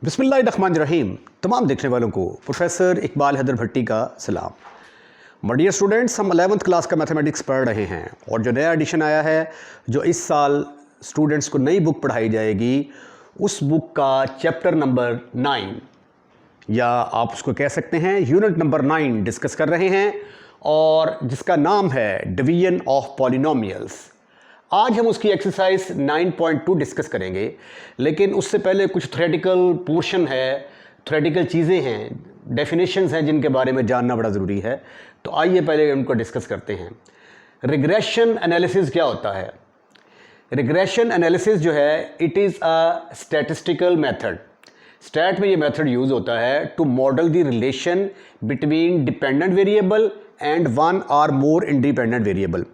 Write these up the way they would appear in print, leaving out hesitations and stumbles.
बिस्मिल्लाहिर्रहमानिर्रहीम। तमाम देखने वालों को प्रोफेसर इकबाल हैदर भट्टी का सलाम। माय डियर स्टूडेंट्स, हम 11th क्लास का मैथमेटिक्स पढ़ रहे हैं और जो नया एडिशन आया है, जो इस साल स्टूडेंट्स को नई बुक पढ़ाई जाएगी, उस बुक का चैप्टर नंबर 9 या आप उसको कह सकते हैं यूनिट नंबर 9 डिस्कस कर रहे हैं और जिसका नाम है डिवीजन ऑफ पॉलिनोमियल्स। आज हम उसकी एक्सरसाइज 9.2 डिस्कस करेंगे, लेकिन उससे पहले कुछ थ्योरेटिकल पोर्शन है, थ्योरेटिकल चीज़ें हैं, डेफिनेशंस हैं जिनके बारे में जानना बड़ा ज़रूरी है। तो आइए पहले उनको डिस्कस करते हैं। रिग्रेशन एनालिसिस क्या होता है? रिग्रेशन एनालिसिस जो है, it is a statistical method. Stat में ये मेथड यूज़ होता है to model the relation between dependent variable and one or more independent variable.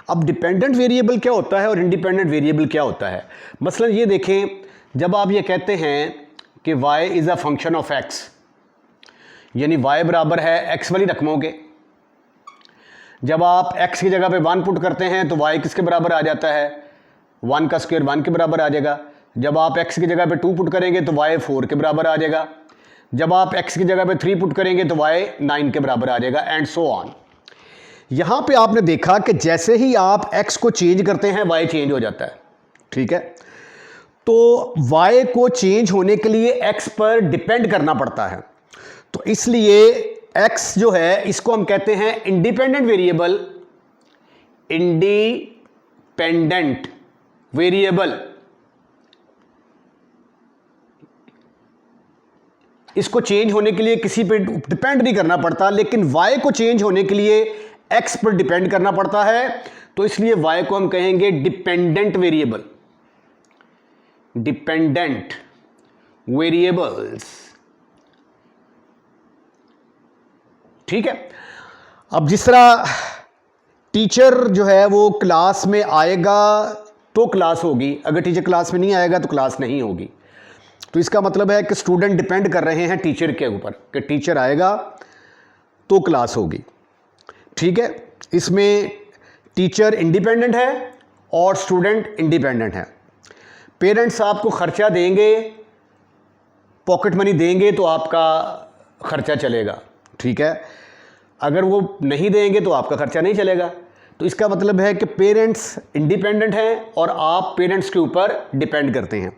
अब डिपेंडेंट वेरिएबल क्या होता है और इंडिपेंडेंट वेरिएबल क्या होता है? मसलन ये देखें, जब आप ये कहते हैं कि y is a function of x, यानी y बराबर है x वाली रकमों के, जब आप x की जगह पे 1 पुट करते हैं तो y किसके बराबर आ जाता है? 1 का स्क्वायर 1 के बराबर आ जाएगा। जब आप x की जगह पे 2 पुट करेंगे तो y 4 के बराबर आ जाएगा। जब आप x की जगह पे 3 पुट करेंगे तो y 9 के बराबर आ जाएगा, एंड सो ऑन। यहां पे आपने देखा कि जैसे ही आप x को चेंज करते हैं y चेंज हो जाता है, ठीक है? तो y को चेंज होने के लिए x पर डिपेंड करना पड़ता है, तो इसलिए x जो है इसको हम कहते हैं इंडिपेंडेंट वेरिएबल। इंडिपेंडेंट वेरिएबल, इसको चेंज होने के लिए किसी पे डिपेंड नहीं करना पड़ता, लेकिन y को चेंज होने के लिए x पर डिपेंड करना पड़ता है, तो इसलिए y को हम कहेंगे डिपेंडेंट वेरिएबल। डिपेंडेंट वेरिएबल्स, ठीक है? अब जिस तरह टीचर जो है वो क्लास में आएगा तो क्लास होगी, अगर टीचर क्लास में नहीं आएगा तो क्लास नहीं होगी। तो इसका मतलब है कि स्टूडेंट डिपेंड कर रहे हैं टीचर के ऊपर कि टीचर आएगा तो क्लास होगी, ठीक है? इसमें टीचर इंडिपेंडेंट है और स्टूडेंट इंडिपेंडेंट है। पेरेंट्स आपको खर्चा देंगे, पॉकेट मनी देंगे तो आपका खर्चा चलेगा, ठीक है? अगर वो नहीं देंगे तो आपका खर्चा नहीं चलेगा। तो इसका मतलब है कि पेरेंट्स इंडिपेंडेंट हैं और आप पेरेंट्स के ऊपर डिपेंड करते हैं।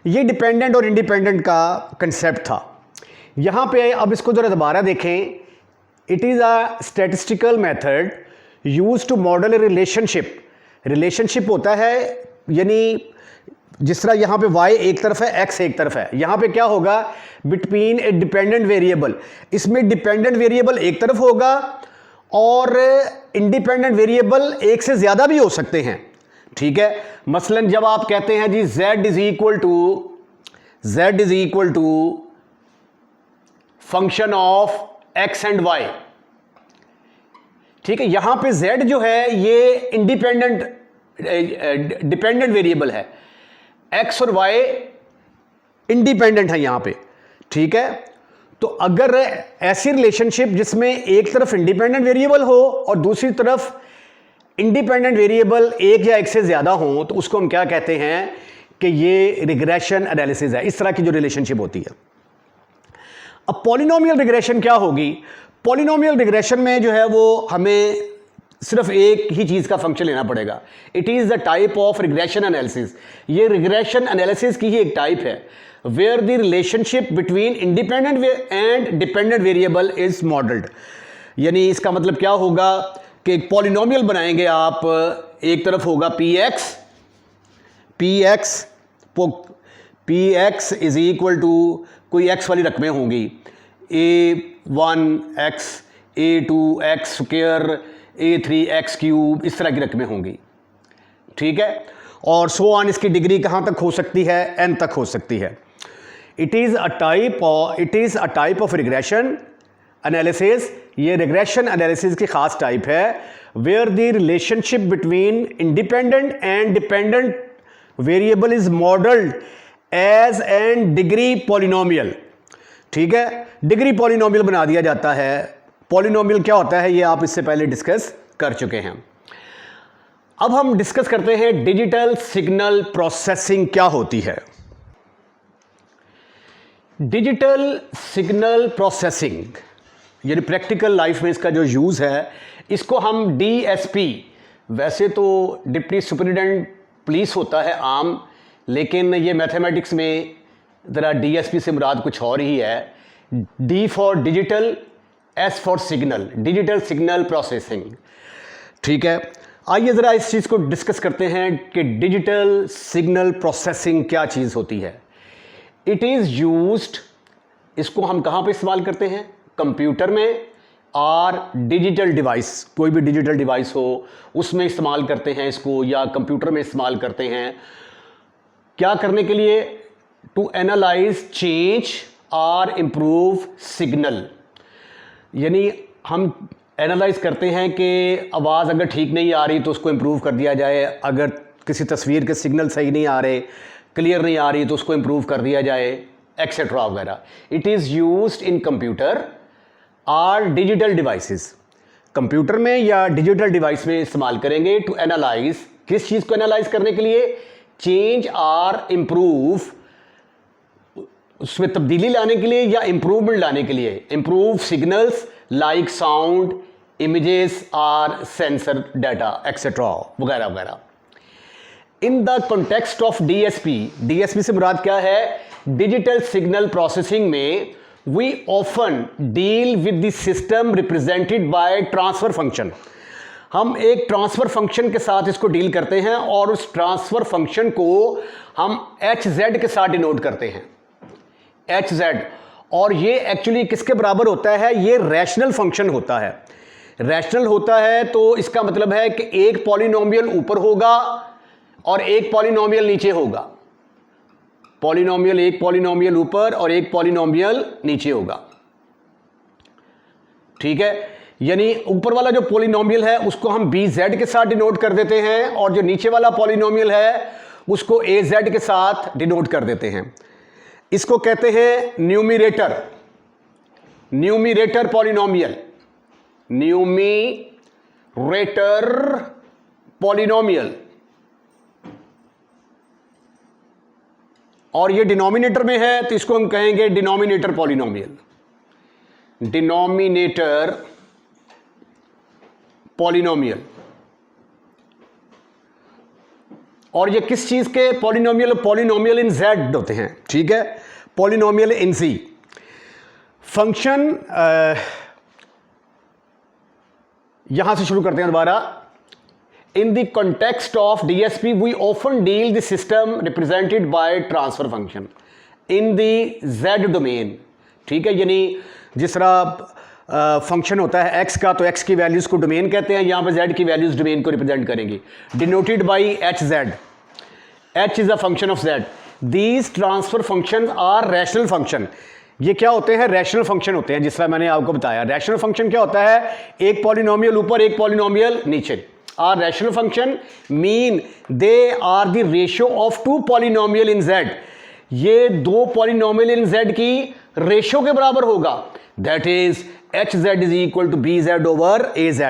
ये डिपेंडेंट और इंडिपेंडेंट का कंसेप्ट था। यहाँ पे अब इसको ज़रा दोबारा देखें। It is a statistical method use to model a relationship. Relationship होता है, यानी जिस तरह यहाँ पे y एक तरफ है, x एक तरफ है, यहाँ पे क्या होगा? बिटवीन ए डिपेंडेंट वेरिएबल। इसमें डिपेंडेंट वेरिएबल एक तरफ होगा और इंडिपेंडेंट वेरिएबल एक से ज़्यादा भी हो सकते हैं, ठीक है? मसलन जब आप कहते हैं जी z is equal to function of x and y, ठीक है? यहां पे z जो है ये डिपेंडेंट वेरिएबल है, x और y इंडिपेंडेंट है यहां पे, ठीक है? तो अगर ऐसी रिलेशनशिप जिसमें एक तरफ इंडिपेंडेंट वेरिएबल हो और दूसरी तरफ इंडिपेंडेंट वेरिएबल एक या एक से ज्यादा हो, तो उसको हम क्या कहते हैं कि ये रिग्रेशन एनालिसिस है। इस तरह की जो रिलेशनशिप होती है। अब पॉलिनोमियल रिग्रेशन क्या होगी? पॉलिनोमियल रिग्रेशन में जो है वो हमें सिर्फ एक ही चीज का फंक्शन लेना पड़ेगा। It is the type of regression analysis. ये रिग्रेशन एनालिसिस की ही एक टाइप है, where the relationship between independent and dependent variable is modelled. यानी इसका मतलब क्या होगा कि एक पॉलिनोमियल बनाएंगे आप, एक तरफ होगा px इज इक्वल टू कोई x वाली रकमें होंगी, a1x, a2x square, a3x cube, इस तरह की रकमें होंगी, ठीक है? और सो ऑन, इसकी डिग्री कहाँ तक हो सकती है? n तक हो सकती है। It is a type of regression analysis. ये रिग्रेशन एनालिसिस की खास टाइप है, where the relationship between independent and dependent variable is modelled as an degree polynomial, ठीक है? डिग्री पॉलिनोमियल बना दिया जाता है। पॉलिनोमियल क्या होता है ये आप इससे पहले डिस्कस कर चुके हैं। अब हम डिस्कस करते हैं डिजिटल सिग्नल प्रोसेसिंग क्या होती है। डिजिटल सिग्नल प्रोसेसिंग यानी प्रैक्टिकल लाइफ में इसका जो यूज़ है, इसको हम DSP, वैसे तो डिप्टी सुपरिटेंडेंट पुलिस होता है आम, लेकिन ये मैथमेटिक्स में ज़रा DSP से मुराद कुछ और ही है। D for digital, S for signal, digital signal processing. ठीक है, आइए ज़रा इस चीज़ को डिस्कस करते हैं कि डिजिटल सिग्नल प्रोसेसिंग क्या चीज़ होती है। इट इज़ यूज्ड, इसको हम कहाँ पे इस्तेमाल करते हैं? कंप्यूटर में और डिजिटल डिवाइस, कोई भी डिजिटल डिवाइस हो उसमें इस्तेमाल करते हैं इसको, या कंप्यूटर में इस्तेमाल करते हैं। क्या करने के लिए? टू एनालाइज चेंज और इम्प्रूव सिग्नल, यानी हम एनालाइज करते हैं कि आवाज़ अगर ठीक नहीं आ रही तो उसको इम्प्रूव कर दिया जाए, अगर किसी तस्वीर के सिग्नल सही नहीं आ रहे, क्लियर नहीं आ रही तो उसको इम्प्रूव कर दिया जाए, एक्सेट्रा वगैरह। It is used in computer और डिजिटल डिवाइसेस। कंप्यूटर में या डिजिटल डिवाइस में इस्तेमाल करेंगे टू एनालाइज, किस चीज़ को एनालाइज करने के लिए? चेंज और इम्प्रूव, उसमें तब्दीली लाने के लिए या इम्प्रूवमेंट लाने के लिए। Improve signals like sound, images और सेंसर डाटा एक्सेट्रा वगैरह वगैरह। In the context of DSP से मुराद क्या है? डिजिटल सिग्नल प्रोसेसिंग में we often deal with the system represented by transfer function. हम एक ट्रांसफर फंक्शन के साथ इसको डील करते हैं और उस ट्रांसफर फंक्शन को हम HZ के साथ डिनोट करते हैं, HZ। और ये एक्चुअली किसके बराबर होता है? ये रैशनल फंक्शन होता है। रैशनल होता है तो इसका मतलब है कि एक पॉलिनोमियल ऊपर होगा और एक पॉलिनोमियल नीचे होगा। पॉलिनोमियल, एक पॉलिनोमियल ऊपर और एक पॉलिनोमियल नीचे होगा। ठीक है, यानी ऊपर वाला जो पॉलिनोमियल है उसको हम BZ के साथ डिनोट कर देते हैं और जो नीचे वाला पॉलिनोमियल है उसको AZ के साथ डिनोट कर देते हैं। इसको कहते हैं numerator, numerator polynomial, numerator polynomial. और ये डिनोमिनेटर में है तो इसको हम कहेंगे डिनोमिनेटर पॉलिनोमियल, डिनोमिनेटर पॉलिनोमियल। और ये किस चीज के पॉलिनोमियल? पॉलिनोमियल इन Z होते हैं। ठीक है, पॉलिनोमियल इन Z। फंक्शन यहां से शुरू करते हैं दोबारा। In the context of DSP, we often deal the system represented by transfer function in the Z domain। ठीक है, यानी जिस तरह फंक्शन होता है x का, तो x की वैल्यूज को डोमेन कहते हैं, यहां पर z की वैल्यूज डोमेन को रिप्रेजेंट करेंगी, denoted by HZ। H is a function of Z। These transfer function are rational function. ये क्या होते हैं? रैशनल फंक्शन होते हैं, जिस तरह मैंने आपको बताया। रैशनल फंक्शन क्या होता है? एक पॉलिनोमियल ऊपर, एक पॉलिनोमियल नीचे। Our rational function mean they are the ratio of two polynomial in Z। ये दो पॉलिनोमियल इन Z की रेशियो के बराबर होगा। That is HZ is equal to BZ over AZ।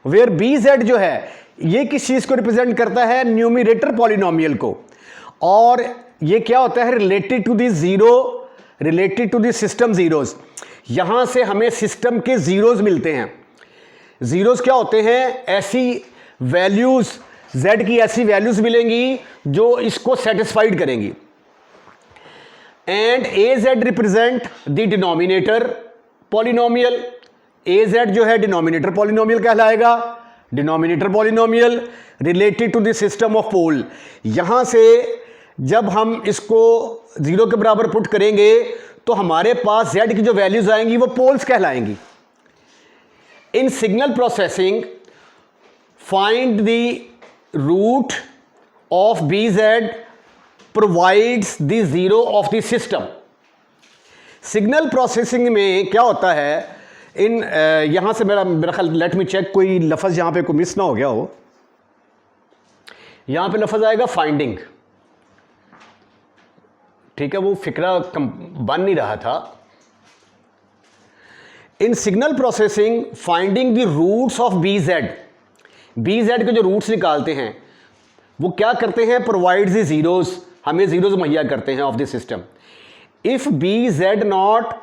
Where BZ जो है ये किस चीज को रिप्रेजेंट करता है? न्यूमरेटर पॉलिनोमियल को। और ये क्या होता है? Related to the zero, related to the system zeros. यहां से हमें सिस्टम के जीरोज मिलते हैं। जीरोज क्या होते हैं? ऐसी वैल्यूज, Z की ऐसी वैल्यूज मिलेंगी जो इसको सेटिस्फाइड करेंगी। And AZ represent the denominator polynomial. AZ जो है डिनोमिनेटर पॉलिनोमियल कहलाएगा, denominator polynomial related to the system of pole. यहां से जब हम इसको जीरो के बराबर पुट करेंगे तो हमारे पास Z की जो वैल्यूज आएंगी वो पोल्स कहलाएंगी। In signal processing find the root of BZ provides the zero of the system। Signal processing में क्या होता है? इन यहां से मेरा ख्याल, लेट मी चेक कोई लफ्ज़ यहां पे कोई मिस ना हो गया हो। यहां पे लफ्ज़ आएगा फाइंडिंग। ठीक है, वो फिक्रा बन नहीं रहा था। In signal processing finding the roots of BZ के जो रूट्स निकालते हैं वो क्या करते हैं? प्रोवाइड द जीरोस, हमें जीरोस मुहैया करते हैं of the system. If B Z naught,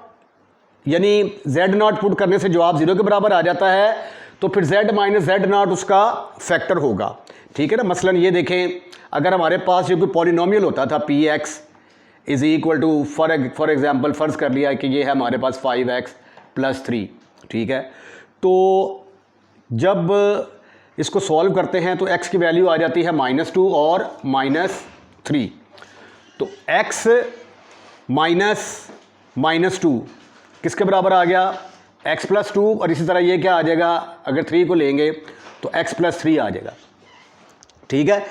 यानी जेड नॉट पुट करने से जवाब 0 के बराबर आ जाता है, तो फिर जेड माइनस जेड नॉट उसका फैक्टर होगा। ठीक है ना। मसलन ये देखें, अगर हमारे पास ये कोई पॉलिनोमियल होता था P X is equal to for example फ़र्ज़ कर लिया कि ये है हमारे पास 5x + 3। ठीक है, तो जब इसको सॉल्व करते हैं तो x की वैल्यू आ जाती है -2 और -3। तो x -2 किसके बराबर आ गया? x + 2। और इसी तरह ये क्या आ जाएगा, अगर 3 को लेंगे तो x + 3 आ जाएगा। ठीक है,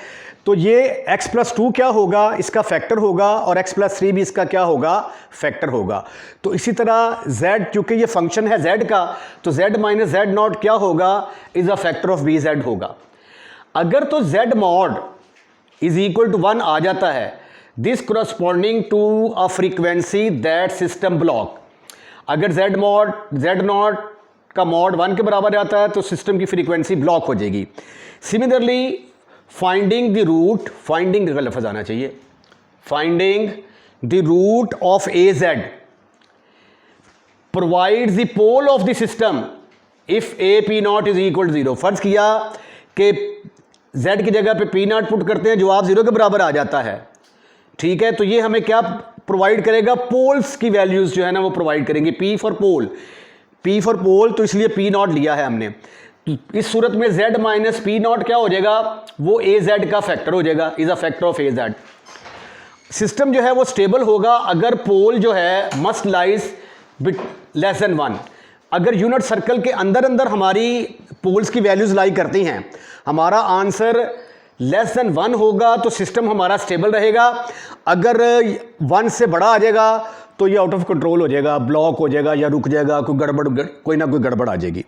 तो ये x + 2 क्या होगा, इसका फैक्टर होगा, और x + 3 भी इसका क्या होगा, फैक्टर होगा। तो इसी तरह z, क्योंकि ये फंक्शन है z का, तो z माइनस जेड नॉट क्या होगा, is a factor of B Z होगा। अगर तो z mod is equal to 1 आ जाता है, this corresponding to a frequency that system block. अगर z नॉट का मॉड 1 के बराबर आता है तो सिस्टम की फ्रीक्वेंसी ब्लॉक हो जाएगी। Similarly finding the root, finding का लफ्ज़ आना चाहिए, finding the root of A Z provides the pole of the system if A P naught is equal to 0। फर्ज किया कि z की जगह पे पी नॉट पुट करते हैं, जवाब 0 के बराबर आ जाता है। ठीक है, तो ये हमें क्या प्रोवाइड करेगा, पोल्स की वैल्यूज जो है ना वो प्रोवाइड करेंगे। P for pole, P for pole, तो इसलिए पी नॉट लिया है हमने। इस सूरत में z माइनस पी नॉट क्या हो जाएगा, वो ए जेड का फैक्टर हो जाएगा, is a factor of A Z. System जो है वो स्टेबल होगा अगर पोल जो है must lies bit less than 1। अगर यूनिट सर्कल के अंदर अंदर हमारी पोल्स की वैल्यूज लाई करती हैं, हमारा आंसर लेस देन 1 होगा तो सिस्टम हमारा स्टेबल रहेगा। अगर 1 से बड़ा आ जाएगा तो ये आउट ऑफ कंट्रोल हो जाएगा, ब्लॉक हो जाएगा या रुक जाएगा, कोई ना कोई गड़बड़ आ जाएगी।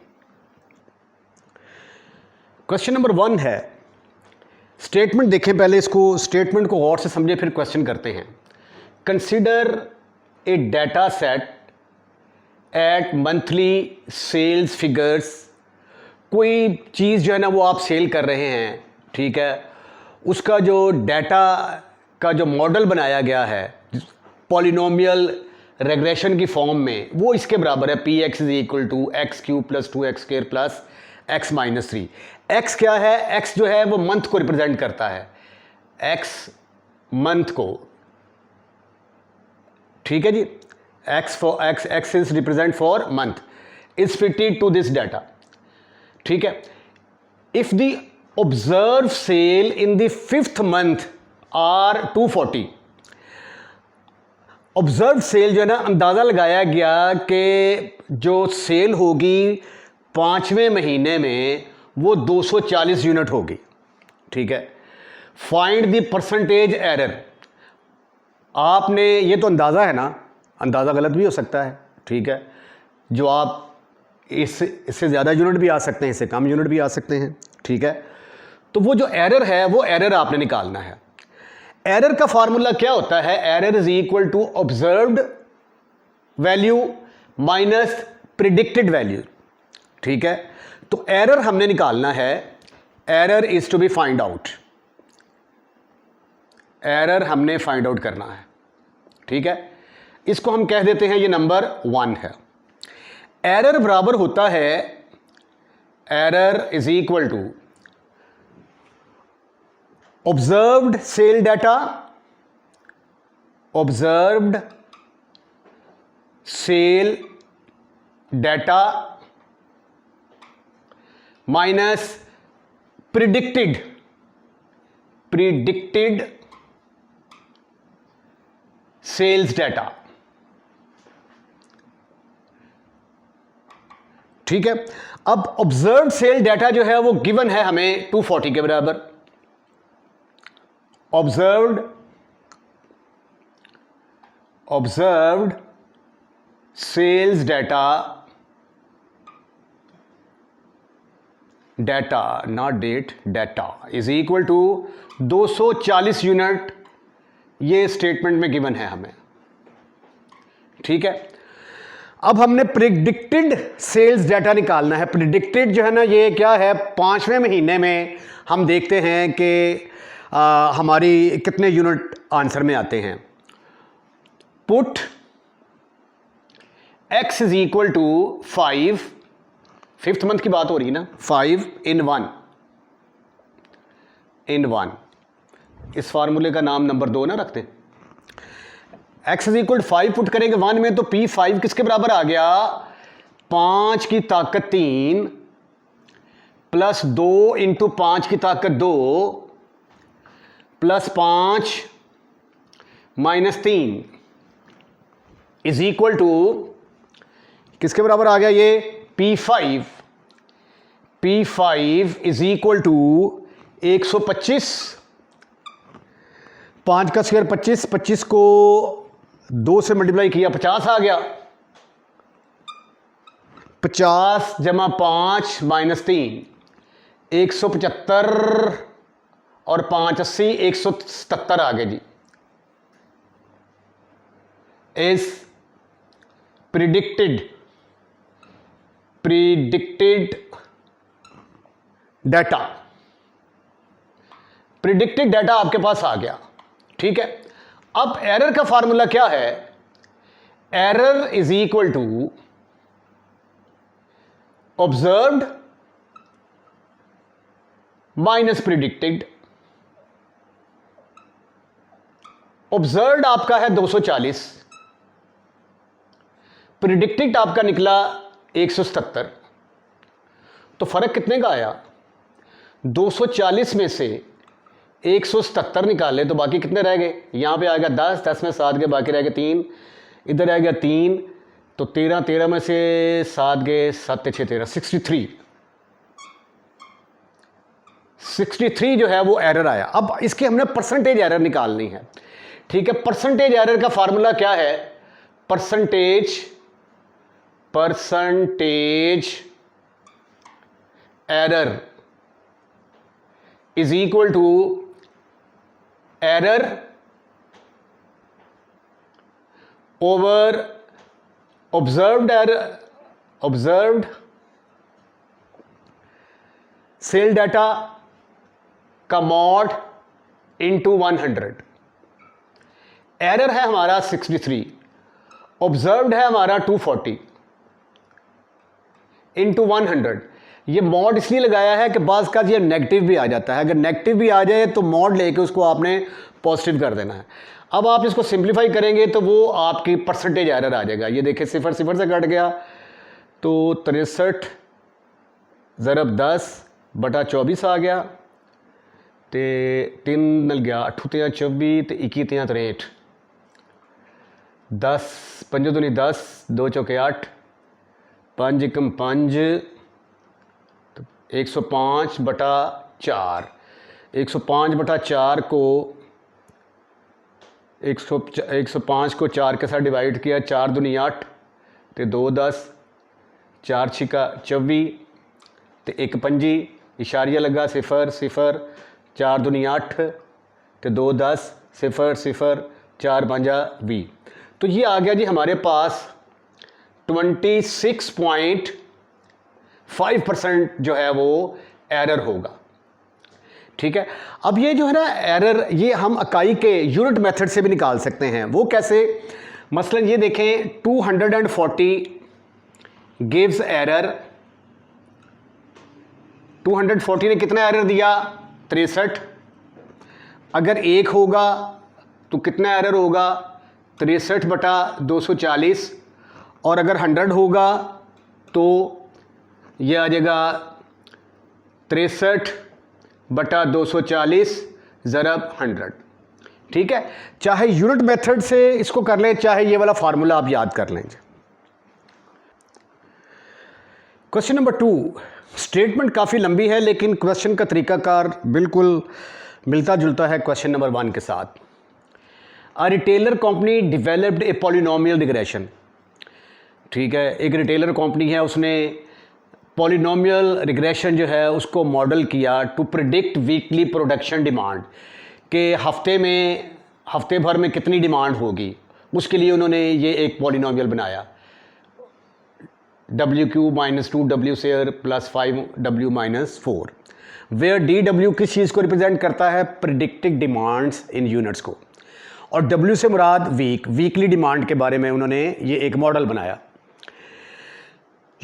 क्वेश्चन नंबर 1 है, स्टेटमेंट देखें पहले, इसको स्टेटमेंट को गौर से समझे फिर क्वेश्चन करते हैं। Consider a data set at monthly sales figures. कोई चीज़ जो है ना वो आप सेल कर रहे हैं, ठीक है, उसका जो डाटा का जो मॉडल बनाया गया है पॉलिनोमियल रेग्रेशन की फॉर्म में, वो इसके बराबर है P X is equal to x³ + 2x² + x - 3। x क्या है, x जो है वो मंथ को रिप्रेजेंट करता है, x मंथ को। ठीक है जी, x is represent for month, is fitted to this data. ठीक है, if the observe sale in the 5th month are 240। Observe sale जो है ना, अंदाज़ा लगाया गया कि जो सेल होगी 5वें महीने में वो 240 यूनिट होगी। ठीक है, फाइंड द परसेंटेज एरर। आपने, ये तो अंदाज़ा है ना, अंदाज़ा गलत भी हो सकता है। ठीक है, जो आप इससे ज़्यादा यूनिट भी आ सकते हैं, इससे कम यूनिट भी आ सकते हैं। ठीक है, तो वो जो एरर है वो एरर आपने निकालना है। एरर का फार्मूला क्या होता है, error is equal to observed value minus predicted value. ठीक है, तो एरर हमने निकालना है, error is to be find out, error हमने फाइंड आउट करना है। ठीक है, इसको हम कह देते हैं ये नंबर 1 है। एरर बराबर होता है, error is equal to observed sale data, observed sale data minus predicted sales data. ठीक है, अब ऑब्जर्व्ड सेल डाटा जो है वो गिवन है हमें 240 के बराबर। Observed sales data not date, data is equal to 240 unit, ये स्टेटमेंट में गिवन है हमें। ठीक है, अब हमने प्रिडिक्टेड सेल्स डाटा निकालना है। प्रिडिक्टेड जो है ना, ये क्या है, 5वें महीने में हम देखते हैं कि हमारी कितने यूनिट आंसर में आते हैं। Put x is equal to 5, fifth month की बात हो रही है ना, 5 in 1 इस फार्मूले का नाम नंबर 2 ना रखते हैं। x is equal to 5 put करेंगे 1 में, तो p5 किसके बराबर आ गया, 5 की ताकत 3 प्लस 2 इंटू 5 की ताकत 2 plus 5 minus 3 is equal to किसके बराबर आ गया ये, P5 इज इक्वल टू 125, 5 का स्क्वायर 25, 25 को 2 से मल्टीप्लाई किया 50 आ गया, 50 जमा 5 माइनस 3 175 और 5 80 177 आ गए जी। Is predicted data, predicted data आपके पास आ गया, ठीक है। अब एरर का फॉर्मूला क्या है, error is equal to observed minus predicted. Observed आपका है 240, प्रिडिक्टेड आपका निकला 177, तो फर्क कितने का आया, 240 में से 177 निकाले तो बाकी कितने रह गए, यहां पे आ गया 10, 10 में 7 गए, बाकी रह गए 3, इधर आ गया 3, तो 13, 13 में से 7 गए, 7 6 13, 63 जो है वो एरर आया। अब इसके हमने परसेंटेज एरर निकालनी है, ठीक है। परसेंटेज एरर का फार्मूला क्या है, percentage error is equal to error over observed sale data का मॉड इंटू 100। एरर है हमारा 63, ऑब्जर्व्ड है हमारा 240 इंटू 100। ये मॉड इसलिए लगाया है कि बाज़ का ये नेगेटिव भी आ जाता है, अगर नेगेटिव भी आ जाए तो मॉड लेके उसको आपने पॉजिटिव कर देना है। अब आप इसको सिंप्लीफाई करेंगे तो वो आपकी परसेंटेज एरर आ जाएगा। ये देखिए 0 0 से कट गया तो 63 ज़रब 10 बटा 24 आ गया, तो 3 मिल गया 8 3 24 तो 21 3 63, 10 5 दूनी 10, 2 चौके 8, 5 एकम 5, 105 बटा 4, 105 बटा 4 को 105 को 4 के साथ डिवाइड किया, 4 दूनी 8 तो 2 10, 4 छिका 24 तो 1 पंजी इशारिया लगा 0 0, 4 दूनी 8 तो 2 10, 0 0, 4 5 20। तो ये आ गया जी हमारे पास 26.5% जो है वो एरर होगा, ठीक है। अब ये जो है ना एरर, ये हम इकाई के यूनिट मेथड से भी निकाल सकते हैं। वो कैसे, मसलन ये देखें 240 गिव्स एरर, 240 ने कितना एरर दिया 63, अगर 1 होगा तो कितना एरर होगा 63 बटा 240, और अगर 100 होगा तो यह आ जाएगा 63 बटा 240 ज़रब 100, ठीक है। चाहे यूनिट मेथड से इसको कर लें, चाहे ये वाला फार्मूला आप याद कर लें। क्वेश्चन नंबर 2, स्टेटमेंट काफ़ी लंबी है लेकिन क्वेश्चन का तरीकाकार बिल्कुल मिलता जुलता है क्वेश्चन नंबर 1 के साथ। A retailer company developed a polynomial regression, ठीक है। एक रिटेलर कंपनी है, उसने पॉलिनोमियल रिग्रेशन जो है उसको मॉडल किया to predict weekly production demand, कि हफ्ते भर में कितनी डिमांड होगी। उसके लिए उन्होंने ये एक पॉलिनोमियल बनाया, WQ - 2W square plus 5W - 4, where DW किस चीज़ को रिप्रेजेंट करता है, प्रिडिक्टेड डिमांड्स इन यूनिट्स को, और W से मुराद वीकली डिमांड के बारे में उन्होंने ये एक मॉडल बनाया।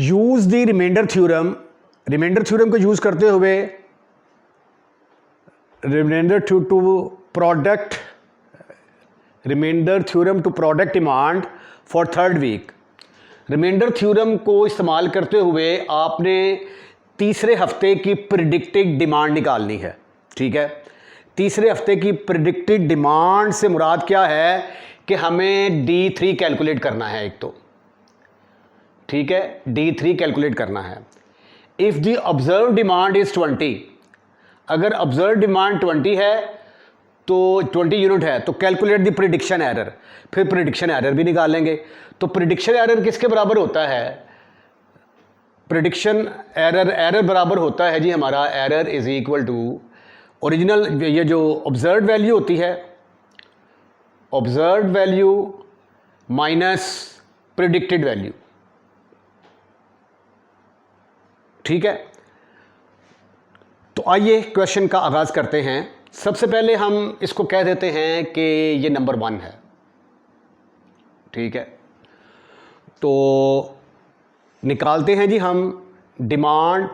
Use the remainder theorem, remainder theorem को यूज़ करते हुए remainder to product remainder theorem to product demand for third week. Remainder theorem को इस्तेमाल करते हुए आपने तीसरे हफ्ते की प्रिडिक्टेड डिमांड निकालनी है। ठीक है, तीसरे हफ्ते की प्रिडिक्टेड डिमांड से मुराद क्या है कि हमें D3 कैलकुलेट करना है एक तो। ठीक है, D3 कैलकुलेट करना है। If the observe demand is 20, अगर ऑब्जर्व डिमांड 20 है तो 20 यूनिट है, तो कैलकुलेट द प्रिडिक्शन एरर, फिर प्रिडिक्शन एरर भी निकालेंगे। तो प्रिडिक्शन एरर किसके बराबर होता है? प्रिडिक्शन एरर बराबर होता है जी हमारा, error is equal to original, ये जो ऑब्जर्व वैल्यू होती है, observe value minus predicted value. ठीक है, तो आइए क्वेश्चन का आगाज़ करते हैं। सबसे पहले हम इसको कह देते हैं कि ये नंबर 1 है। ठीक है, तो निकालते हैं जी हम demand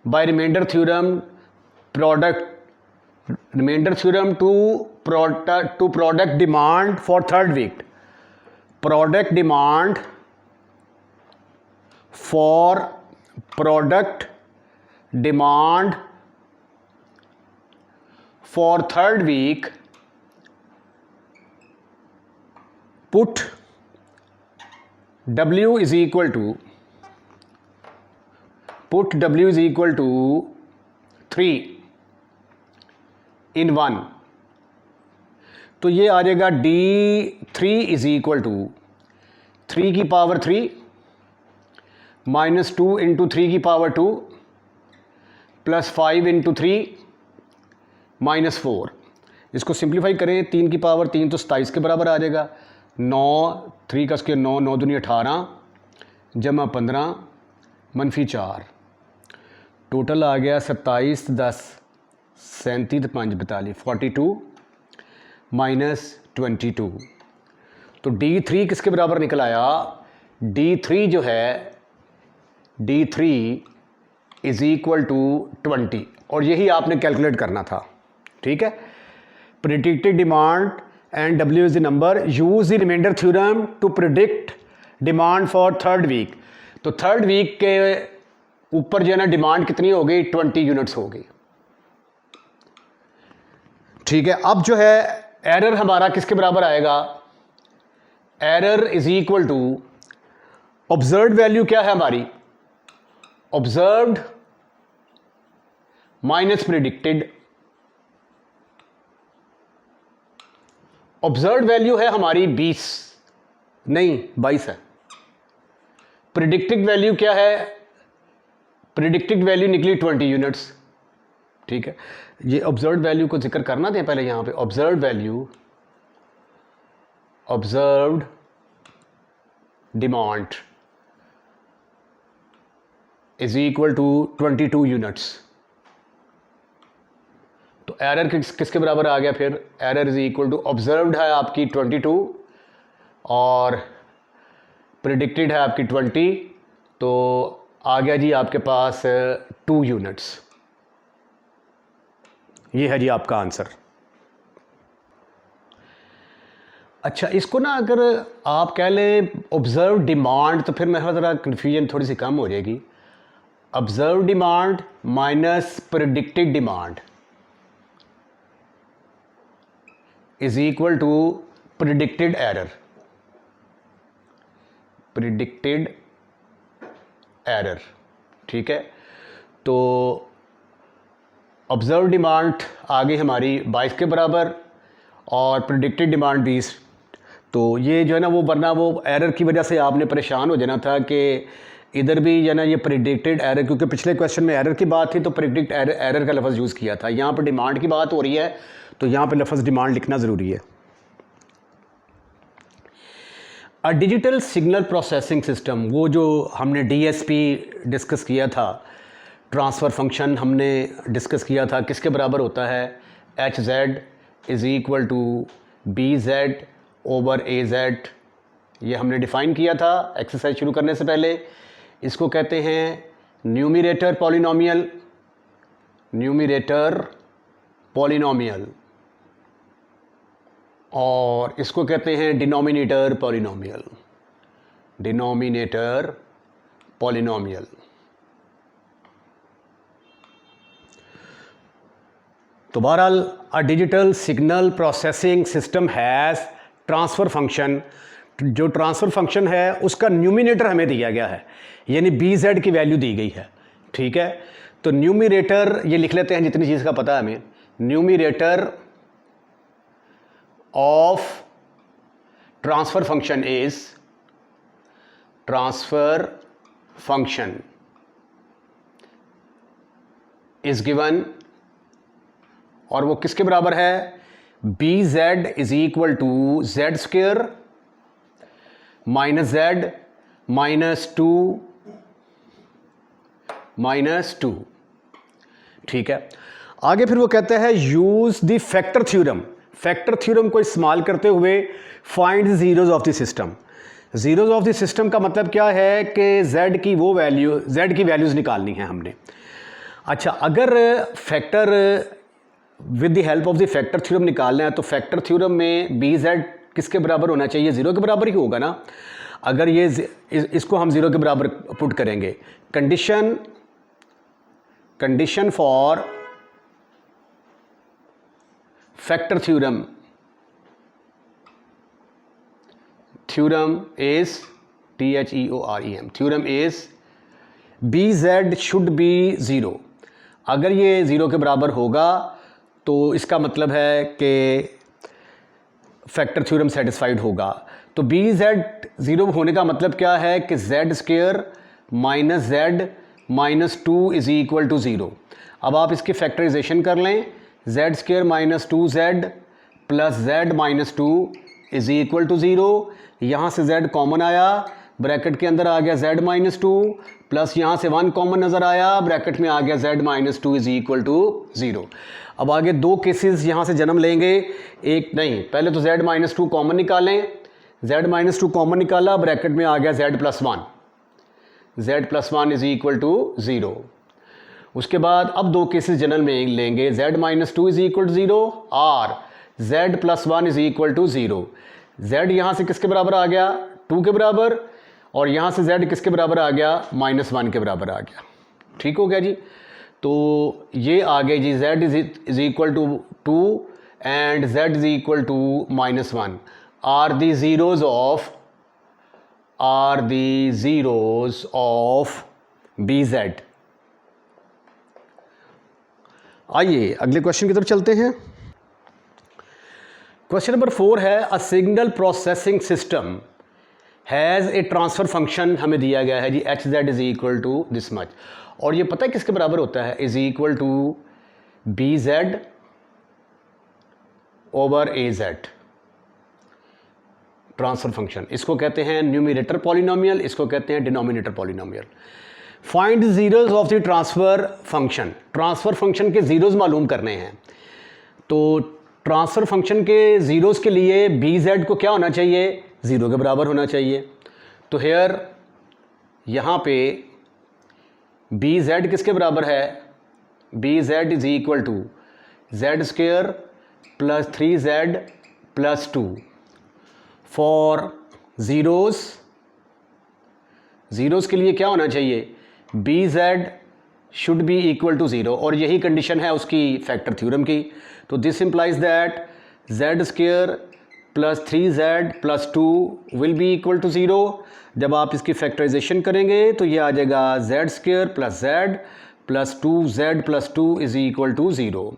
by remainder theorem, product remainder theorem to product demand for third week, product demand for product demand for third week, put W is equal to, put W is equal to 3 in 1, तो ये आ जाएगा D3 is equal to 3 की power 3 minus 2 into 3 की power 2 plus 5 into 3 minus 4। इसको simplify करें, 3 की power 3 तो 27 के बराबर आ जाएगा। 9, 3 का स्क्वायर 9, 9 दूनी 18 जमा 15 मनफी 4, टोटल आ गया 27, 10, 37, 5, 42, 42 माइनस 22। तो D3 किसके बराबर निकल आया? D3 जो है, D3 इज इक्वल टू 20, और यही आपने कैलकुलेट करना था। ठीक है, predicted demand and W is the number, use the remainder theorem to predict demand for third week। तो थर्ड वीक के ऊपर जो है ना डिमांड कितनी हो गई? 20 यूनिट्स हो गई। ठीक है, अब जो है एरर हमारा किसके बराबर आएगा? Error is equal to observed value क्या है हमारी? Observed minus predicted. Observed value है हमारी 20, नहीं 22 है। प्रिडिक्टेड वैल्यू क्या है? प्रिडिक्टेड वैल्यू निकली 20 यूनिट्स। ठीक है, ये ऑब्जर्व्ड वैल्यू को जिक्र करना दें पहले यहाँ पे। Observed value, observed demand is equal to 22 units. तो एरर किसके बराबर आ गया फिर? Error is equal to, observed है आपकी 22 और प्रिडिक्टेड है आपकी 20, तो आ गया जी आपके पास 2 यूनिट्स। ये है जी आपका आंसर। अच्छा, इसको ना अगर आप कह लें ऑब्जर्व डिमांड, तो फिर मेरा ज़रा कन्फ्यूजन थोड़ी सी कम हो जाएगी। Observe demand minus predicted demand is equal to predicted error, predicted error. ठीक है, तो ऑब्जर्व डिमांड आ गई हमारी 22 के बराबर और प्रिडिक्टेड डिमांड 20। तो ये जो है ना वो, वरना वो एरर की वजह से आपने परेशान हो जाना था कि इधर भी जो है ना ये प्रिडिक्टेड एरर, क्योंकि पिछले क्वेश्चन में एरर की बात थी तो प्रिडिक्ट एरर का लफ्ज़ यूज़ किया था। यहाँ पर डिमांड की बात हो रही है तो यहाँ पे लफ्ज़ डिमांड लिखना ज़रूरी है। A digital signal processing system, वो जो हमने DSP डिस्कस किया था, ट्रांसफ़र फंक्शन हमने डिस्कस किया था, किसके बराबर होता है? HZ is equal to BZ over AZ। ये हमने डिफ़ाइन किया था एक्सरसाइज शुरू करने से पहले। इसको कहते हैं न्यूमरेटर पॉलिनोमियल, न्यूमरेटर पॉलिनोमियल, और इसको कहते हैं डिनोमिनेटर पॉलिनोमियल, डिनोमिनेटर पॉलिनोमियल। तो बहरहाल a digital signal processing system has transfer function, जो ट्रांसफ़र फंक्शन है उसका न्यूमिनेटर हमें दिया गया है, यानी BZ की वैल्यू दी गई है, ठीक है। तो न्यूमरेटर ये लिख लेते हैं जितनी चीज़ का पता है हमें, numerator of transfer function is, transfer function is given, और वो किसके बराबर है, BZ is equal to Z square minus Z minus two, ठीक है। आगे फिर वो कहते हैं use the factor theorem, factor theorem को इस्तेमाल करते हुए find zeros of the system. Zeros of the system का मतलब क्या है कि Z की वो वैल्यू, Z की वैल्यूज़ निकालनी है हमने। अच्छा, अगर factor with the help of the factor theorem निकालना है तो फैक्टर थ्योरम में BZ किसके बराबर होना चाहिए, 0 के बराबर ही होगा ना। अगर ये इसको हम 0 के बराबर पुट करेंगे, condition for factor theorem, theorem is THEOREM, theorem is BZ should B 0। अगर ये 0 के बराबर होगा तो इसका मतलब है कि फैक्टर थ्योरम सेटिस्फाइड होगा। तो BZ 0 होने का मतलब क्या है कि Z square minus Z minus 2 is equal to 0। अब आप इसकी फैक्टराइजेशन कर लें, Z square minus 2Z plus Z minus 2 is equal to 0। यहाँ से Z कॉमन आया, ब्रैकेट के अंदर आ गया Z माइनस 2, प्लस यहाँ से 1 कॉमन नज़र आया, ब्रैकेट में आ गया Z minus 2 is equal to 0। अब आगे दो केसेस यहाँ से जन्म लेंगे, एक नहीं, पहले तो Z माइनस 2 कॉमन निकालें, Z माइनस 2 कॉमन निकाला, ब्रैकेट में आ गया Z plus 1, Z plus 1 is equal to 0। उसके बाद अब दो केसेस जन्म में लेंगे, Z minus 2 is equal to 0 और Z plus 1 is equal to 0। Z यहाँ से किसके बराबर आ गया, 2 के बराबर, और यहाँ से Z किसके बराबर आ गया, माइनस 1 के बराबर आ गया। ठीक हो गया जी। तो ये आ गए जी, Z is equal to 2 and Z is equal to minus 1 are the zeros of BZ। आइए अगले क्वेश्चन की तरफ चलते हैं। क्वेश्चन नंबर 4 है, a signal processing system has a transfer function हमें दिया गया है जी, HZ is equal to this much, और ये पता है किसके बराबर होता है, is equal to BZ over AZ transfer function. इसको कहते हैं न्यूमरेटर पॉलिनोमियल, इसको कहते हैं denominator polynomial. Find zeros of the transfer function, transfer function के जीरोज मालूम करने हैं। तो ट्रांसफ़र फंक्शन के जीरोज के लिए BZ को क्या होना चाहिए, 0 के बराबर होना चाहिए। तो हेयर यहाँ पे BZ किसके बराबर है, BZ is equal to Z square plus 3Z plus 2 for zeros के लिए क्या होना चाहिए, BZ should be equal to 0, और यही कंडीशन है उसकी फैक्टर थ्योरम की। तो this implies that Z square plus 3Z plus 2 will be equal to 0। जब आप इसकी फैक्टराइजेशन करेंगे तो ये आ जाएगा Z square plus Z plus 2Z plus 2 is equal to 0।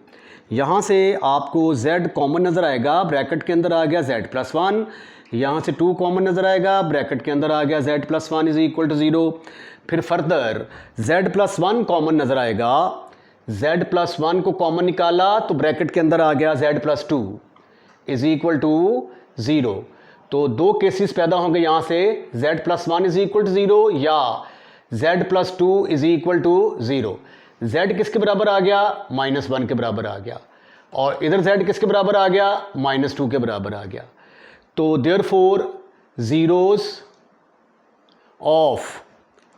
यहाँ से आपको Z कॉमन नज़र आएगा, ब्रैकेट के अंदर आ गया Z प्लस 1, यहाँ से 2 कॉमन नज़र आएगा, ब्रैकेट के अंदर आ गया Z plus 1 is equal to 0। फिर फर्दर Z प्लस 1 कॉमन नज़र आएगा, Z प्लस 1 को कॉमन निकाला तो ब्रैकेट के अंदर आ गया Z plus 2 is equal to 0। तो दो केसेस पैदा होंगे यहाँ से, Z plus 1 is equal to 0 या Z plus 2 is equal to 0। Z किसके बराबर आ गया, माइनस 1 के बराबर आ गया, और इधर Z किसके बराबर आ गया, माइनस 2 के बराबर आ गया। तो therefore zeros of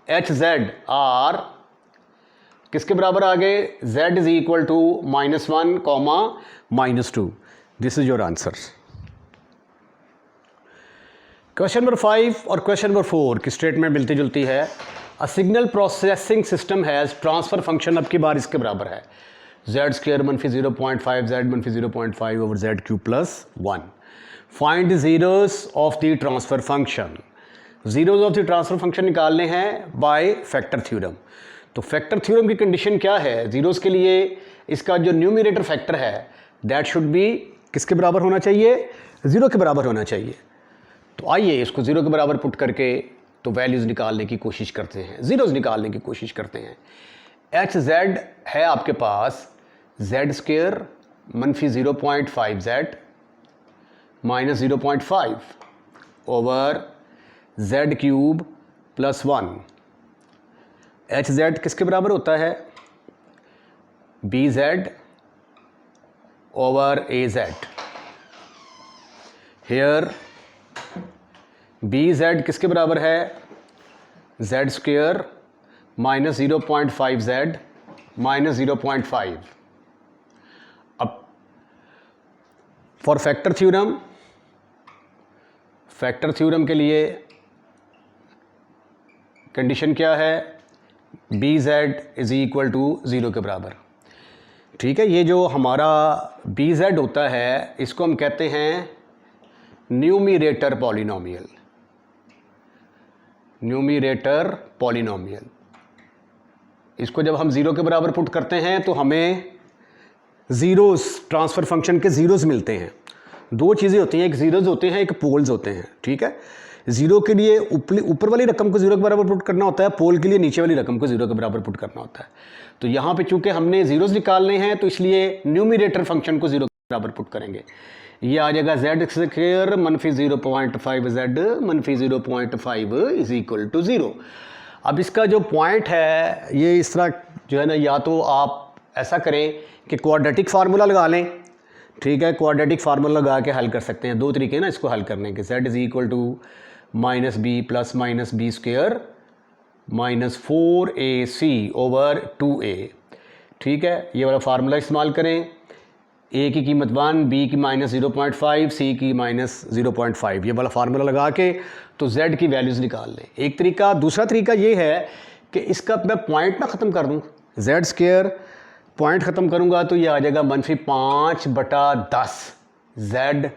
H Z are किसके बराबर आ गए, z is equal to -1 comma -2। This is your answer. Question number 5 और क्वेश्चन नंबर 4 की स्टेटमेंट मिलती जुलती है। A signal processing system has transfer function, अब की बार इसके बराबर है z square -0.5 z -0.5 over z Q plus 1। Find the zeros of the transfer function. Zeros of the transfer function निकालने हैं बाय फैक्टर थ्योरम। तो फैक्टर थ्योरम की condition क्या है, जीरोस के लिए इसका जो न्यूमरेटर फैक्टर है दैट शुड बी किसके बराबर होना चाहिए, 0 के बराबर होना चाहिए। तो आइए इसको 0 के बराबर पुट करके तो वैल्यूज़ निकालने की कोशिश करते हैं, जीरोस निकालने की कोशिश करते हैं। एच जेड है आपके पास z square -0.5 z -0.5 over z cube plus 1। H Z किसके बराबर होता है, B Z over A Z. Here B Z किसके बराबर है, z स्क्र -0.5 z -0.5। अब फॉर फैक्टर थ्योरम के लिए कंडीशन क्या है, B Z is equal to 0 के बराबर। ठीक है, ये जो हमारा बी जेड होता है इसको हम कहते हैं न्यूमरेटर पॉलिनोमियल। न्यूमरेटर पॉलिनोमियल, इसको जब हम 0 के बराबर पुट करते हैं तो हमें ज़ीरोस, ट्रांसफ़र फंक्शन के ज़ीरोस मिलते हैं। दो चीज़ें होती हैं, एक ज़ीरोस होते हैं, एक पोल्स होते हैं। ठीक है, 0 के लिए ऊपर वाली रकम को 0 के बराबर पुट करना होता है, पोल के लिए नीचे वाली रकम को 0 के बराबर पुट करना होता है। तो यहाँ पे चूंकि हमने ज़ीरोस निकालने हैं तो इसलिए न्यूमरेटर फंक्शन को 0 के बराबर पुट करेंगे। ये आ जाएगा z square -0.5 z -0.5 is equal to 0। अब इसका जो पॉइंट है ये इस तरह जो है ना, या तो आप ऐसा करें कि क्वाड्रेटिक फार्मूला लगा लें। ठीक है, क्वाड्रेटिक फार्मूला लगा के हल कर सकते हैं। दो तरीके हैं ना इसको हल करने के, z is equal to -b plus -b square -4ac over 2a। ठीक है, ये वाला फार्मूला इस्तेमाल करें। a की कीमत 1, b की -0.5, c की -0.5, ये वाला फार्मूला लगा के तो z की वैल्यूज़ निकाल लें, एक तरीका। दूसरा तरीका ये है कि इसका मैं पॉइंट ना ख़त्म कर दूँ, z स्क्र पॉइंट ख़त्म करूँगा तो ये आ जाएगा -5/10 z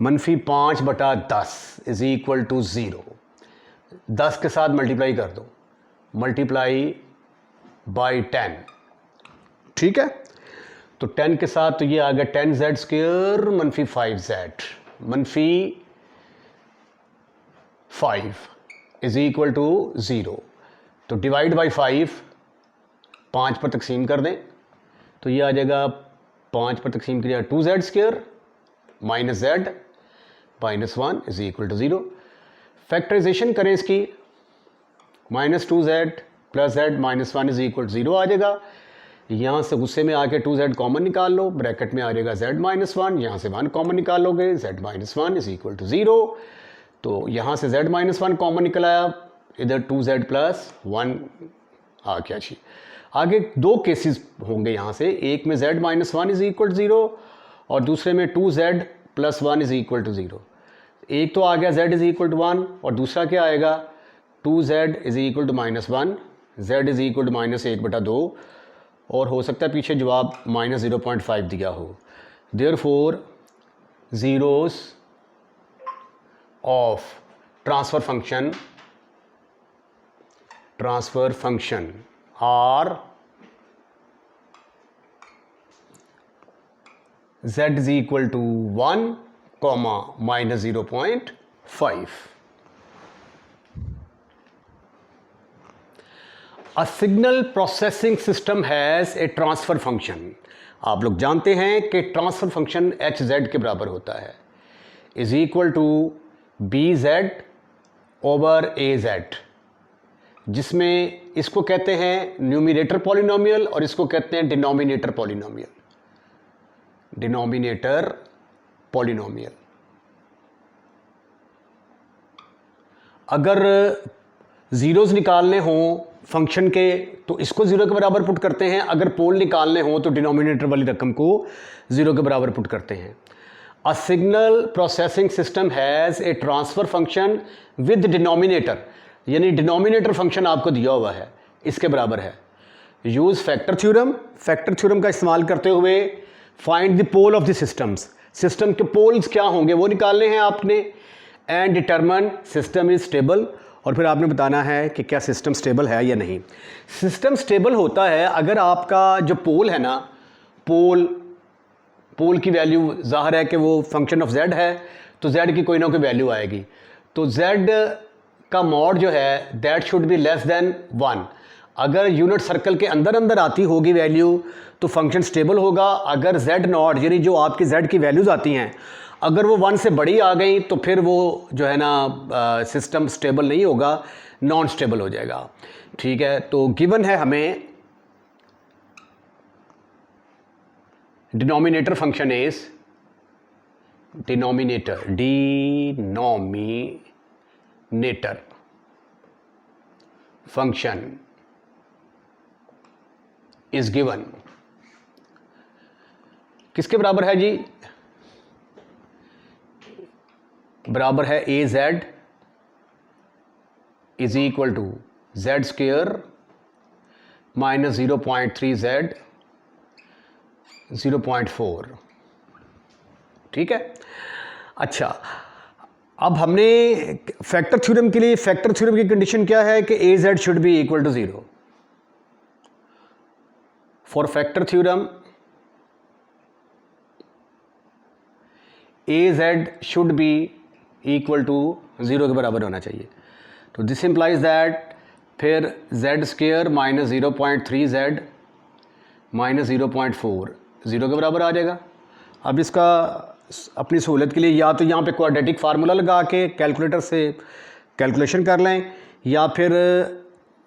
-5/10 इज इक्वल टू 0। 10 के साथ मल्टीप्लाई कर दो, मल्टीप्लाई बाई 10। ठीक है, तो 10 के साथ तो ये आ गया 10z square -5z -5 is equal to 0। तो डिवाइड बाई 5, 5 पर तकसीम कर दें तो ये आ जाएगा 5 पर तकसीम किया 2z square -z -1 is equal to 0। Factorization करें इसकी, -2z plus z -1 is equal to 0 आ जाएगा। यहाँ से गुस्से में आके 2z कॉमन निकाल लो, ब्रैकेट में आ जाएगा z -1, यहाँ से 1 कॉमन निकाल लोगे, z -1 इज इक्वल टू 0। तो यहाँ से z -1 कॉमन निकल आया, इधर 2z प्लस 1 आ गया जी। आगे दो केसेस होंगे यहाँ से, एक में z -1 इज इक्वल टू 0 और दूसरे में 2z plus 1 is equal to 0। एक तो आ गया z इज इक्वल टू 1 और दूसरा क्या आएगा, 2z is equal to -1, z is equal to -1/2 और हो सकता है पीछे जवाब -0.5 दिया हो। Therefore zeros of transfer function are z is equal to 1, -0.5. A signal processing system has a transfer function. आप लोग जानते हैं कि ट्रांसफर फंक्शन hz के बराबर होता है, is equal to bz over az, जिसमें इसको कहते हैं न्यूमरेटर पॉलिनोमियल और इसको कहते हैं डिनोमिनेटर पॉलिनोमियल। अगर ज़ीरोज़ निकालने हों फंक्शन के तो इसको ज़ीरो के बराबर पुट करते हैं, अगर पोल निकालने हों तो डिनोमिनेटर वाली रकम को ज़ीरो के बराबर पुट करते हैं। A signal processing system has a transfer function with denominator, यानी डिनोमिनेटर फंक्शन आपको दिया हुआ है, इसके बराबर है। Use factor theorem, factor theorem का इस्तेमाल करते हुए find the pole of the systems, system के पोल्स क्या होंगे वो निकालने हैं आपने। And determine system is stable, और फिर आपने बताना है कि क्या सिस्टम स्टेबल है या नहीं। सिस्टम स्टेबल होता है अगर आपका जो पोल है ना, पोल की वैल्यू ज़ाहिर है कि वो फंक्शन ऑफ z है, तो z की कोई ना कोई वैल्यू आएगी, तो z का मॉड जो है that should be less than 1। अगर यूनिट सर्कल के अंदर अंदर आती होगी वैल्यू तो फंक्शन स्टेबल होगा। अगर z नॉट यानी जो आपकी z की वैल्यूज़ आती हैं अगर वो 1 से बड़ी आ गई तो फिर वो जो है ना सिस्टम स्टेबल नहीं होगा, नॉन स्टेबल हो जाएगा। ठीक है, तो गिवन है हमें denominator function is denominator function is given, किसके बराबर है जी? बराबर है A Z is equal to Z square minus 0.3 Z 0.4। ठीक है, अच्छा अब हमने फैक्टर थ्योरम के लिए, फैक्टर थ्योरम की कंडीशन क्या है कि A Z should be equal to 0। For factor theorem A Z should be equal to 0 के बराबर होना चाहिए। तो दिस इम्प्लाइज दैट फिर Z square minus 0.3 Z minus 0.4 0 के बराबर आ जाएगा। अब इसका अपनी सहूलत के लिए या तो यहाँ पे क्वाड्रेटिक फार्मूला लगा के कैलकुलेटर से कैलकुलेशन कर लें, या फिर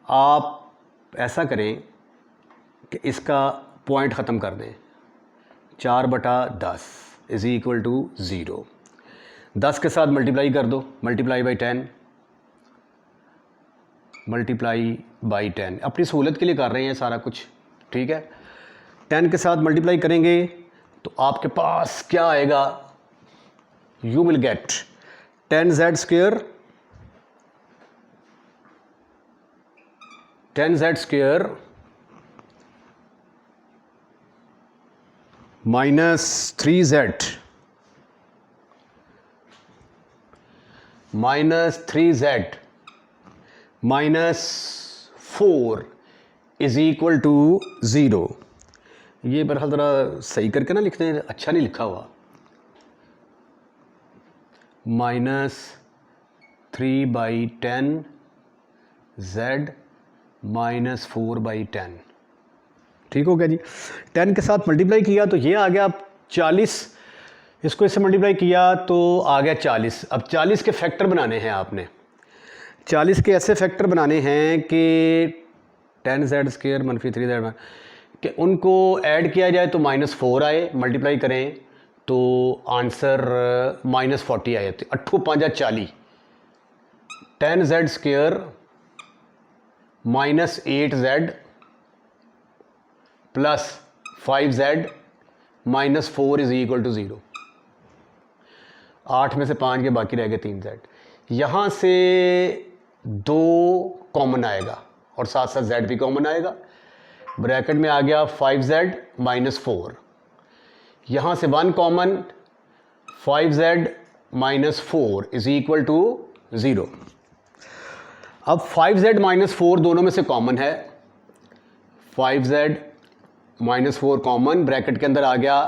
आप ऐसा करें कि इसका पॉइंट ख़त्म कर दें, 4/10 इज इक्वल टू 0। 10 के साथ मल्टीप्लाई कर दो, मल्टीप्लाई बाई 10, मल्टीप्लाई बाई 10। अपनी सहूलत के लिए कर रहे हैं सारा कुछ, ठीक है। 10 के साथ मल्टीप्लाई करेंगे तो आपके पास क्या आएगा? You will get 10z square, 10z square minus 3z minus 3z minus 4 is equal to 0। ये बरहाल ज़रा सही करके ना लिखते हैं, अच्छा नहीं लिखा हुआ। माइनस 3/10 z माइनस 4/10, ठीक हो गया जी। 10 के साथ मल्टीप्लाई किया तो ये आ गया 40, इसको इससे मल्टीप्लाई किया तो आ गया 40। अब 40 के फैक्टर बनाने हैं आपने, 40 के ऐसे फैक्टर बनाने हैं कि 10z स्क्वेयर मनफी 3z कि उनको ऐड किया जाए तो -4 आए, मल्टीप्लाई करें तो आंसर -40 आए। 8 5 40, 10z square minus 8z plus 5z minus 4 is equal to 0। 8 में से 5 के बाकी रह गए 3z। यहाँ से 2 कॉमन आएगा और साथ साथ z भी कॉमन आएगा। ब्रैकेट में आ गया 5z माइनस 4, यहाँ से 1 common, 5z minus 4 is equal to 0। अब 5z माइनस 4 दोनों में से कॉमन है, 5z माइनस 4 कॉमन, ब्रैकेट के अंदर आ गया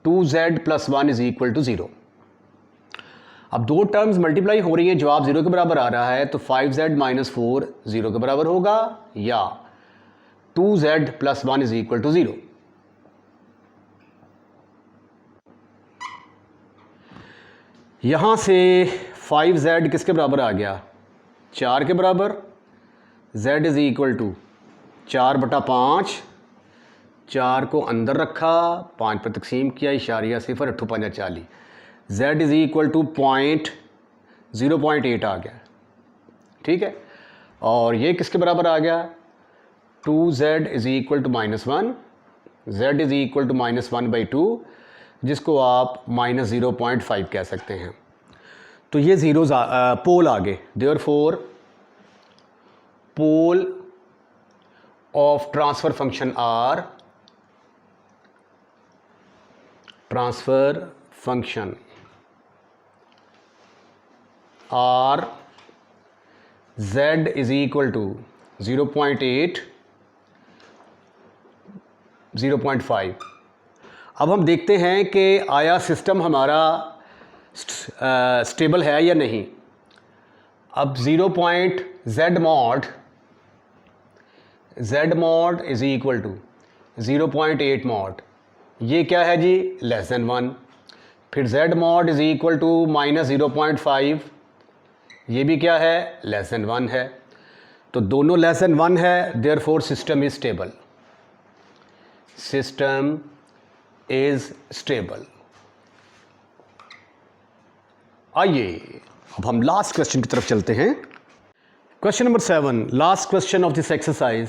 2z plus 1 is equal to 0। अब दो टर्म्स मल्टीप्लाई हो रही है, जवाब 0 के बराबर आ रहा है, तो 5z माइनस 4 0 के बराबर होगा या 2z plus 1 is equal to 0। यहां से 5z किसके बराबर आ गया? 4 के बराबर। z इज इक्वल टू 4/5, 4 को अंदर रखा, 5 पर तकसीम किया, इशारिया 0, 8 5 40। z इज इक्वल टू 0.8 आ गया, ठीक है। और ये किसके बराबर आ गया, 2z is equal to -1, z is equal to -1/2, जिसको आप -0.5 कह सकते हैं। तो ये जीरोज पोल आ गए। Therefore pole of transfer function are, transfer function are z is equal to 0.8, 0.5। अब हम देखते हैं कि आया सिस्टम हमारा स्टेबल है या नहीं। अब z mod is equal to 0.8 mod, ये क्या है जी, <1। फिर z mod is equal to -0.5, ये भी क्या है, <1 है। तो दोनों <1 है, therefore system is stable, system is stable. आइए अब हम लास्ट क्वेश्चन की तरफ चलते हैं। Question number 7, last question of this exercise.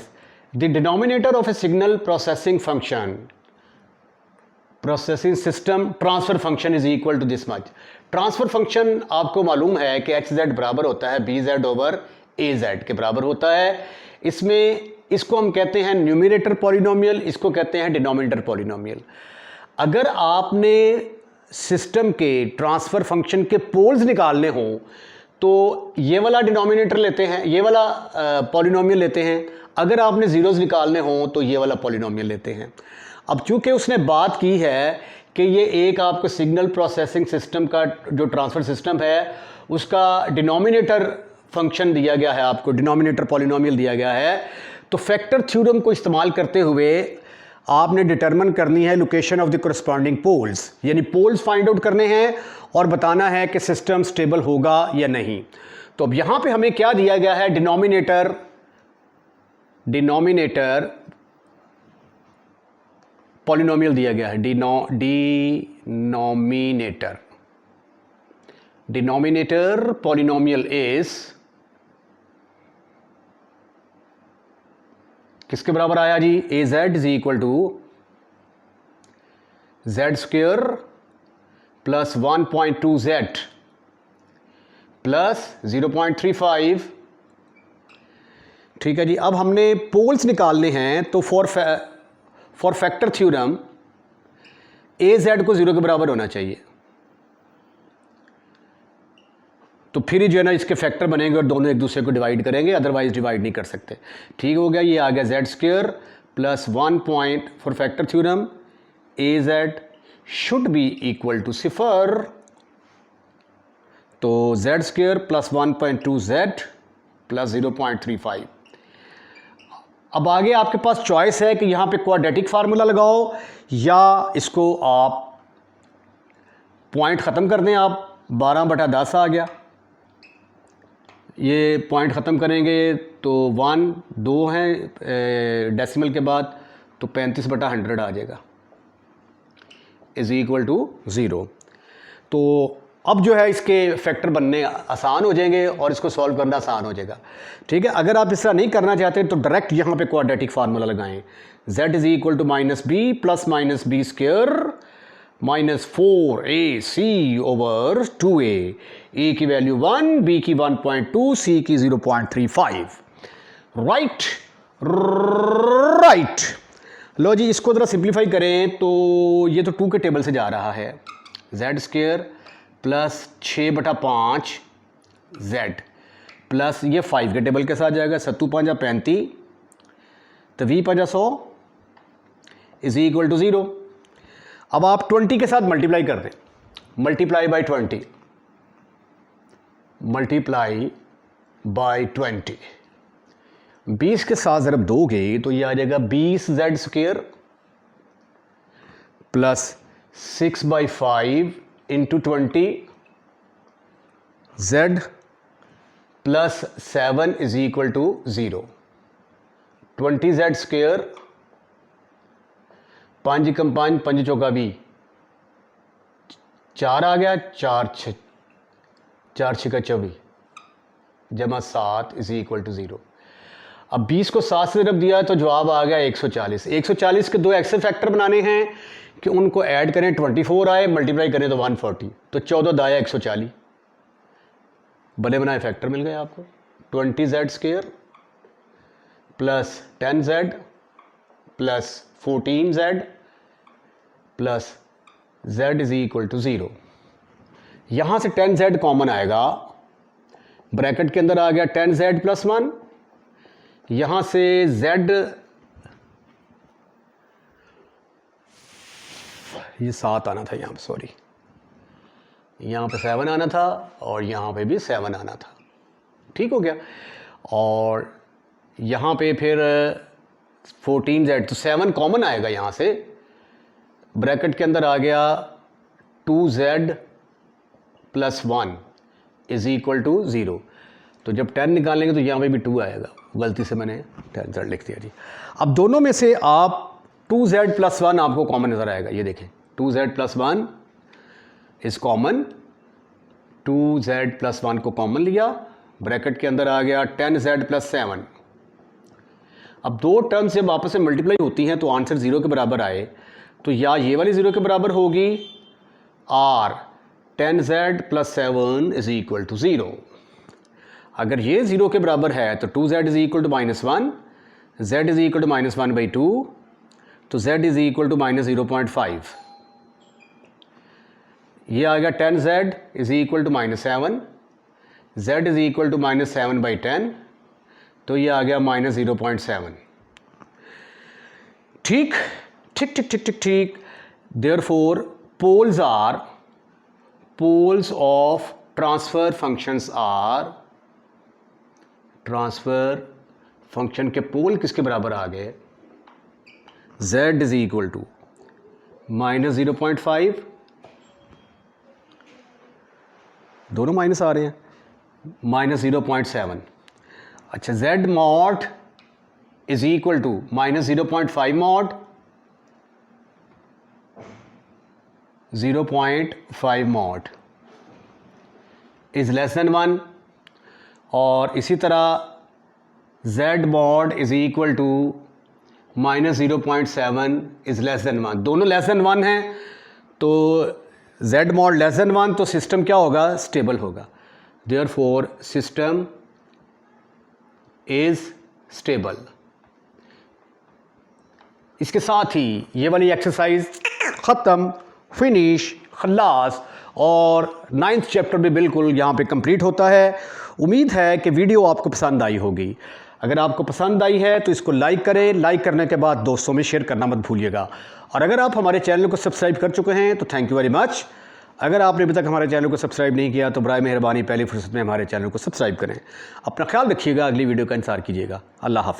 The denominator of a signal processing function, processing system transfer function is equal to this much. Transfer function आपको मालूम है कि xz बराबर होता है bz/az के बराबर होता है। इसमें इसको हम कहते हैं न्यूमरेटर पॉलिनोमियल, इसको कहते हैं डिनोमिनेटर पॉलिनोमियल। अगर आपने सिस्टम के ट्रांसफर फंक्शन के पोल्स निकालने हो तो ये वाला डिनोमिनेटर लेते हैं, ये वाला पॉलिनोमियल लेते हैं। अगर आपने जीरोस निकालने हो तो ये वाला पॉलिनोमियल लेते हैं। अब चूंकि उसने बात की है कि ये एक आपको सिग्नल प्रोसेसिंग सिस्टम का जो ट्रांसफर सिस्टम है उसका डिनोमिनेटर फंक्शन दिया गया है, आपको डिनोमिनेटर पॉलिनोमियल दिया गया है, तो फैक्टर थ्योरम को इस्तेमाल करते हुए आपने डिटरमिन करनी है location of the corresponding poles, यानी पोल्स फाइंड आउट करने हैं और बताना है कि सिस्टम स्टेबल होगा या नहीं। तो अब यहां पे हमें क्या दिया गया है, डिनोमिनेटर पॉलिनोमियल दिया गया है, डिनोमिनेटर पॉलिनोमियल इज किसके बराबर आया जी, az is equal to z² plus 1.2z plus 0.35। ठीक है जी। अब हमने पोल्स निकालने हैं तो फॉर फैक्टर थ्योरम az को 0 के बराबर होना चाहिए, तो फिर ही जो है ना इसके फैक्टर बनेंगे और दोनों एक दूसरे को डिवाइड करेंगे, अदरवाइज डिवाइड नहीं कर सकते। ठीक हो गया, ये आ गया z² plus 1 for factor theorem az should be equal to 0, तो z² प्लस 1.2z प्लस 0.35। अब आगे आपके पास चॉइस है कि यहाँ पे क्वाड्रेटिक फार्मूला लगाओ या इसको आप पॉइंट ख़त्म कर दें। आप 12/10 आ गया, ये पॉइंट ख़त्म करेंगे तो 1 2 हैं डेसिमल के बाद, तो 35/100 आ जाएगा इज़ इक्वल टू 0। तो अब जो है इसके फैक्टर बनने आसान हो जाएंगे और इसको सॉल्व करना आसान हो जाएगा। ठीक है, अगर आप इस तरह नहीं करना चाहते तो डायरेक्ट यहाँ पे क्वाड्रेटिक फार्मूला लगाएं, z is equal to -b plus -b² -4ac over 2a, a की वैल्यू 1, b की 1.2, c की 0.35। राइट। लो जी, इसको ज़रा सिंप्लीफाई करें तो ये तो 2 के टेबल से जा रहा है, z² प्लस 6/5 z प्लस ये 5 के टेबल के साथ जाएगा, 7 5 35, तो 20 5 100 इज इक्वल टू 0। अब आप 20 के साथ मल्टीप्लाई कर दें, मल्टीप्लाई बाई 20, मल्टीप्लाई बाई 20, 20 के साथ ज़रब दोगे तो ये आ जाएगा 20z² plus 6/5 into 20 z plus 7 is equal to 0। 20z², 5 कम 5 5 चौका 20, 4 आ गया, 4 6 का 24, जमा 7 इज इक्वल टू 0। अब 20 को 7 से जब दिया तो जवाब आ गया 140। 140 के दो ऐसे फैक्टर बनाने हैं कि उनको ऐड करें 24 आए, मल्टीप्लाई करें तो 140, तो 14 दाया 140, बने बनाए फैक्टर मिल गए आपको। 20z² plus 10z plus 14z plus z is equal to 0। यहाँ से 10z कॉमन आएगा, ब्रैकेट के अंदर आ गया 10z प्लस 1, यहाँ से z ये 7 आना था यहाँ पे, सॉरी यहाँ पे 7 आना था और यहाँ पे भी 7 आना था, ठीक हो गया। और यहाँ पे फिर 14z, तो 7 कॉमन आएगा यहाँ से, ब्रैकेट के अंदर आ गया 2z plus 1 is equal to 0। तो जब 10 निकालेंगे तो यहाँ पे भी 2 आएगा, गलती से मैंने 10z लिख दिया जी। अब दोनों में से आप 2z प्लस 1 आपको कॉमन नज़र आएगा, ये देखें 2z plus 1 is common, 2z plus 1 को कॉमन लिया, ब्रैकेट के अंदर आ गया 10z प्लस 7। अब दो टर्म्स जब आपस में मल्टीप्लाई होती हैं तो आंसर 0 के बराबर आए, तो या ये वाली 0 के बराबर होगी और 10z plus 7 is equal to 0। अगर ये 0 के बराबर है तो 2z is equal to -1, z is equal to -1/2, तो z इज इक्वल टू -0.5। ये आ गया 10z is equal to -7, z is equal to -7/10, तो ये आ गया -0.7। ठीक ठीक ठीक ठीक ठीक ठीक। Therefore poles of transfer functions are, transfer function के पोल किसके बराबर आ गए, z इज इक्वल टू -0.5, दोनों माइनस आ रहे हैं, -0.7। अच्छा, z mod is equal to -0.5 mod 0.5 mod is less than 1, और इसी तरह z mod is equal to -0.7 is less than 1, दोनों लेस देन 1 हैं, तो z मॉड लेस देन 1, तो सिस्टम क्या होगा, स्टेबल होगा। Therefore system is stable. इसके साथ ही ये वाली एक्सरसाइज ख़त्म, फिनिश, खल्लास, और 9th चैप्टर भी बिल्कुल यहाँ पे कंप्लीट होता है। उम्मीद है कि वीडियो आपको पसंद आई होगी। अगर आपको पसंद आई है तो इसको लाइक करें, लाइक करने के बाद दोस्तों में शेयर करना मत भूलिएगा। और अगर आप हमारे चैनल को सब्सक्राइब कर चुके हैं तो थैंक यू वेरी मच। अगर आपने अभी तक हमारे चैनल को सब्सक्राइब नहीं किया तो बराए मेहरबानी पहली फुर्सत में हमारे चैनल को सब्सक्राइब करें। अपना ख्याल रखिएगा, अगली वीडियो का इंतजार कीजिएगा। अल्लाह हाफ़िज़।